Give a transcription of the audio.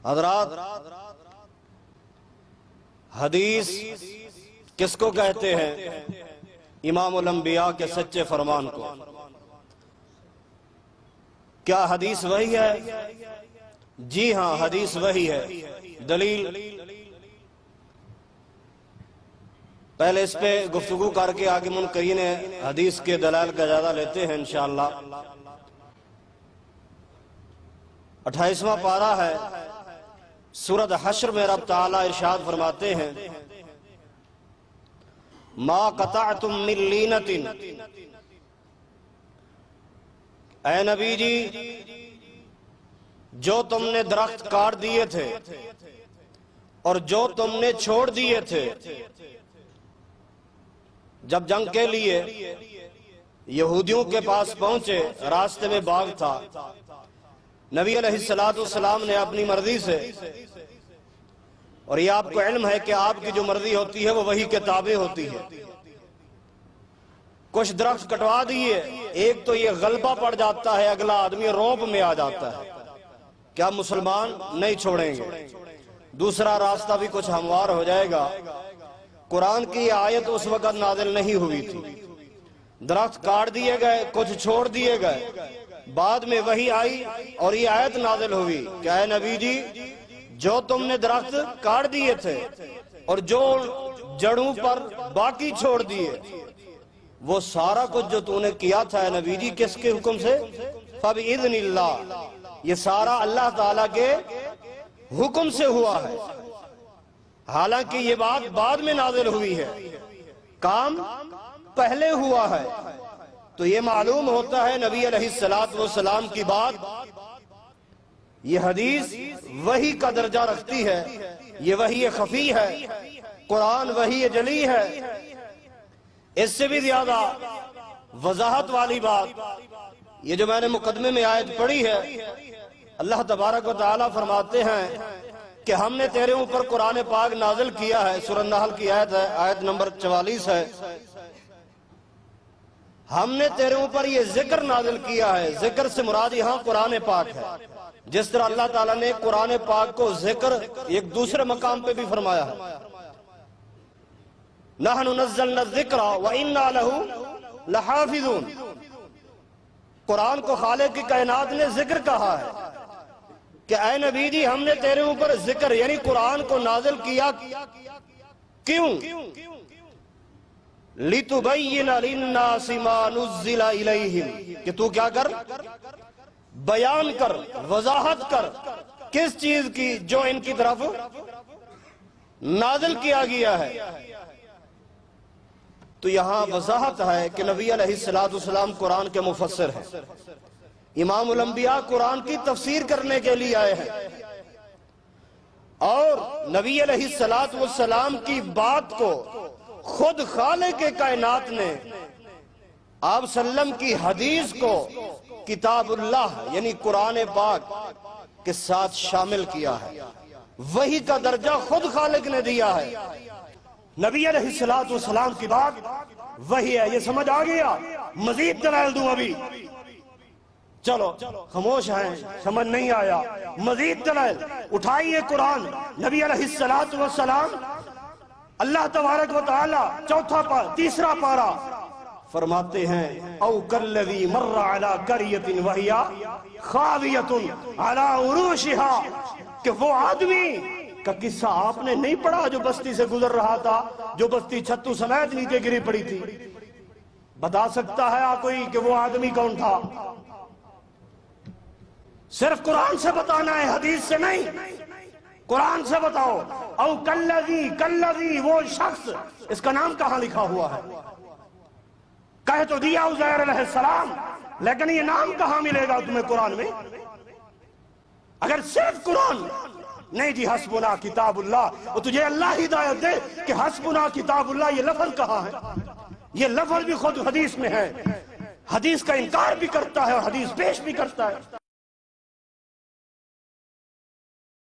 حضرات، حدیث کس کو کہتے ہیں؟ امام الانبیاء کے سچے فرمان کو۔ کیا حدیث وہی ہے؟ جی ہاں، حدیث وہی ہے۔ دلیل؟ پہلے اس پہ گفتگو کر کے آگے منکرین حدیث کے دلائل کا جائزہ لیتے ہیں انشاءاللہ۔ 28واں پارہ ہے سورۃ حشر میں رب تعالیٰ ارشاد فرماتے ہیں، ما قطعتم من لینۃ، اے نبی جی جو تم نے درخت کاٹ دیے تھے اور جو تم نے چھوڑ دیے تھے۔ جب جنگ کے لیے یہودیوں کے پاس پہنچے، راستے میں باغ تھا، نبی علیہ السلام نے اپنی مرضی سے، اور یہ آپ کو علم ہے کہ آپ کی جو مرضی ہوتی ہے وہ وحی کے تابع ہوتی ہے، کچھ درخت کٹوا دیے۔ ایک تو یہ غلبہ پڑ جاتا ہے، اگلا آدمی رعب میں آ جاتا ہے کہ آپ مسلمان نہیں چھوڑیں گے، دوسرا راستہ بھی کچھ ہموار ہو جائے گا۔ قرآن کی یہ آیت اس وقت نازل نہیں ہوئی تھی، درخت کاٹ دیے گئے، کچھ چھوڑ دیے گئے، بعد میں وحی آئی اور یہ آیت نازل ہوئی کہ اے نبی جی جو تم نے درخت کاٹ دیے تھے اور جو جڑوں پر باقی چھوڑ دیے، وہ سارا کچھ جو تو نے کیا تھا اے نبی جی، کس کے حکم سے؟ فَبِإِذْنِ اللَّهِ، یہ سارا اللہ تعالیٰ کے حکم سے ہوا ہے۔ حالانکہ یہ بات بعد میں نازل ہوئی ہے، کام پہلے ہوا ہے، تو یہ معلوم ہوتا ہے نبی علیہ السلام کی بات، یہ حدیث وحی کا درجہ رکھتی ہے، یہ وحی خفی ہے، قرآن وحی جلی ہے۔ اس سے بھی زیادہ وضاحت والی بات، یہ جو میں نے مقدمے میں آیت پڑھی ہے، اللہ تبارک و تعالیٰ فرماتے ہیں کہ ہم نے تیرے اوپر قرآن پاک نازل کیا ہے، سورہ نحل کی آیت ہے، آیت نمبر 44 ہے، ہم نے تیرے اوپر یہ ذکر نازل کیا ہے۔ ذکر سے مراد یہاں قرآن پاک ہے، جس طرح اللہ تعالیٰ نے قرآن پاک کو ذکر ایک دوسرے مقام پہ بھی فرمایا ہے، نحن نزلنا الذکر وإنا لہ لحافظون۔ قرآن کو خالق کی کائنات نے ذکر کہا ہے کہ اے نبی جی ہم نے تیرے اوپر ذکر یعنی قرآن کو نازل کیا، کیوں؟ لِتُبَيِّنَ لِلنَّاسِ مَا نُزِّلَ إِلَيْهِمْ، کہ تو کیا کر؟ بیان کر، وضاحت کر، کس چیز کی؟ جو ان کی طرف نازل کیا گیا ہے۔ تو یہاں وضاحت ہے کہ نبی علیہ السلام قرآن کے مفسر ہیں، امام الانبیاء قرآن کی تفسیر کرنے کے لیے آئے ہیں، اور نبی علیہ السلام کی بات کو خود خالق کائنات نے آپ صلی اللہ علیہ وسلم کی حدیث کو کتاب اللہ یعنی قرآن پاک کے ساتھ شامل کیا ہے۔ وحی کا درجہ خود خالق نے دیا ہے۔ نبی علیہ السلام کی بات وحی ہے، یہ سمجھ آ گیا؟ مزید دلائل دوں ابھی؟ چلو خاموش ہیں، سمجھ نہیں آیا؟ مزید دلائل اٹھائیے۔ قرآن نبی علیہ السلام، اللہ تبارک و تعالی تیسرا پارہ فرماتے ہیں او کالذی مر علی قریۃ وہی خاویۃ علی عروشها، کہ وہ آدمی کا قصہ آپ نے نہیں پڑھا جو بستی سے گزر رہا تھا، جو بستی چھتو سمیت نیچے گری پڑی تھی؟ بتا سکتا ہے آپ کوئی کہ وہ آدمی کون تھا؟ صرف قرآن سے بتانا ہے، حدیث سے نہیں، قرآن سے بتاؤ۔ او کلذی، وہ شخص، اس کا نام کہاں لکھا ہوا ہے؟ کہہ تو دیا عزیر علیہ السلام، لیکن یہ نام کہاں ملے گا تمہیں قرآن میں؟ اگر صرف قرآن نہیں جی حسبنا کتاب اللہ، اور تجھے اللہ ہدایت دے کہ حسبنا کتاب اللہ، یہ لفظ کہاں ہے؟ یہ لفظ بھی خود حدیث میں ہے، حدیث کا انکار بھی کرتا ہے اور حدیث پیش بھی کرتا ہے۔